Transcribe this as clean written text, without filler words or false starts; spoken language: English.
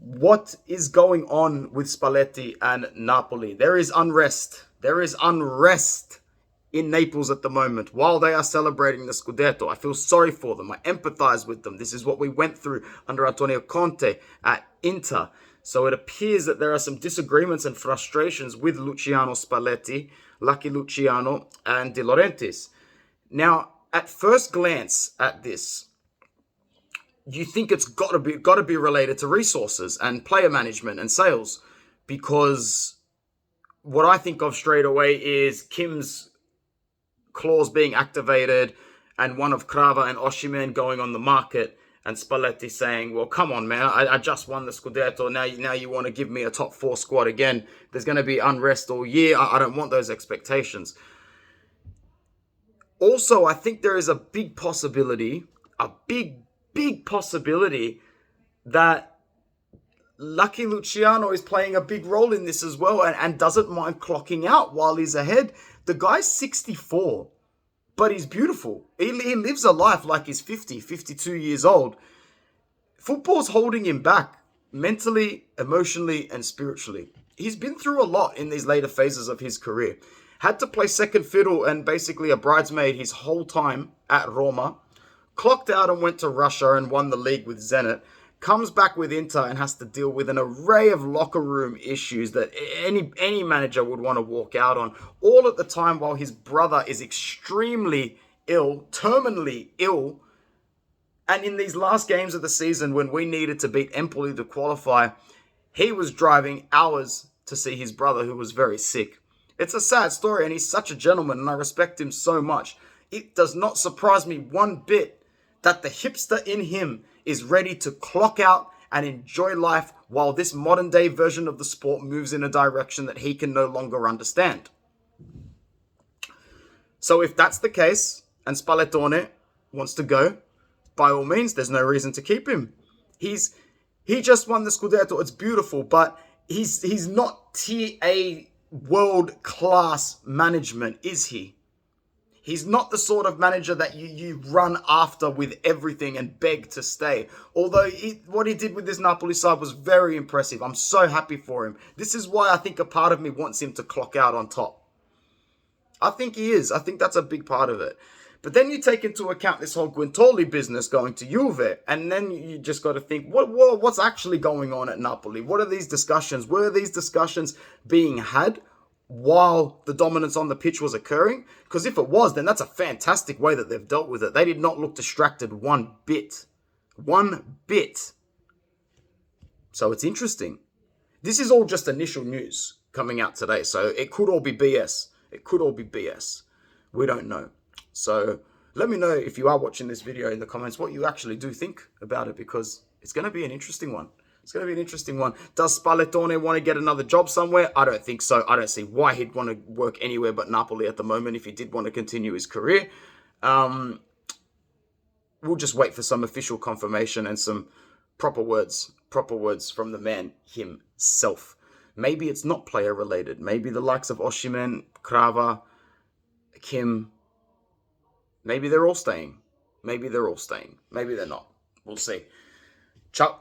what is going on with Spalletti and Napoli? There is unrest. There is unrest in Naples at the moment while they are celebrating the Scudetto. I feel sorry for them. I empathize with them. This is what we went through under Antonio Conte at Inter. So it appears that there are some disagreements and frustrations with Luciano Spalletti, Lucky Luciano, and De Laurentiis. Now, at first glance at this, you think it's got to be related to resources and player management and sales, because what I think of straight away is Kim's clause being activated and one of Crava and Osimhen going on the market, and Spalletti saying, well, come on, man, I just won the Scudetto. Now you want to give me a top four squad again. There's going to be unrest all year. I don't want those expectations. Also, I think there is a big possibility, big possibility that Lucky Luciano is playing a big role in this as well, and doesn't mind clocking out while he's ahead. The guy's 64, but he's beautiful. He lives a life like he's 50, 52 years old. Football's holding him back mentally, emotionally, and spiritually. He's been through a lot in these later phases of his career. Had to play second fiddle and basically a bridesmaid his whole time at Roma. Clocked out and went to Russia and won the league with Zenit. Comes back with Inter and has to deal with an array of locker room issues that any manager would want to walk out on. All at the time while his brother is extremely ill, terminally ill. And in these last games of the season, when we needed to beat Empoli to qualify, he was driving hours to see his brother, who was very sick. It's a sad story, and he's such a gentleman, and I respect him so much. It does not surprise me one bit that the hipster in him is ready to clock out and enjoy life while this modern day version of the sport moves in a direction that he can no longer understand. So if that's the case, and Spallettone wants to go, by all means, there's no reason to keep him. He just won the Scudetto. It's beautiful, but he's not tier A world-class management, is he? He's not the sort of manager that you run after with everything and beg to stay. Although what he did with this Napoli side was very impressive. I'm so happy for him. This is why I think a part of me wants him to clock out on top. I think he is. I think that's a big part of it. But then you take into account this whole Guintoli business going to Juve, and then you just got to think, what's actually going on at Napoli? What are these discussions? Were these discussions being had while the dominance on the pitch was occurring? Because if it was, then that's a fantastic way that they've dealt with it. They did not look distracted one bit. One bit. So it's interesting. This is all just initial news coming out today, so it could all be BS. It could all be BS. We don't know. So let me know if you are watching this video in the comments what you actually do think about it, because it's going to be an interesting one. It's going to be an interesting one. Does Spallettone want to get another job somewhere? I don't think so. I don't see why he'd want to work anywhere but Napoli at the moment if he did want to continue his career. We'll just wait for some official confirmation and some proper words from the man himself. Maybe it's not player related. Maybe the likes of Osimhen, Crava, Kim, maybe they're all staying. Maybe they're all staying. Maybe they're not. We'll see. Ciao.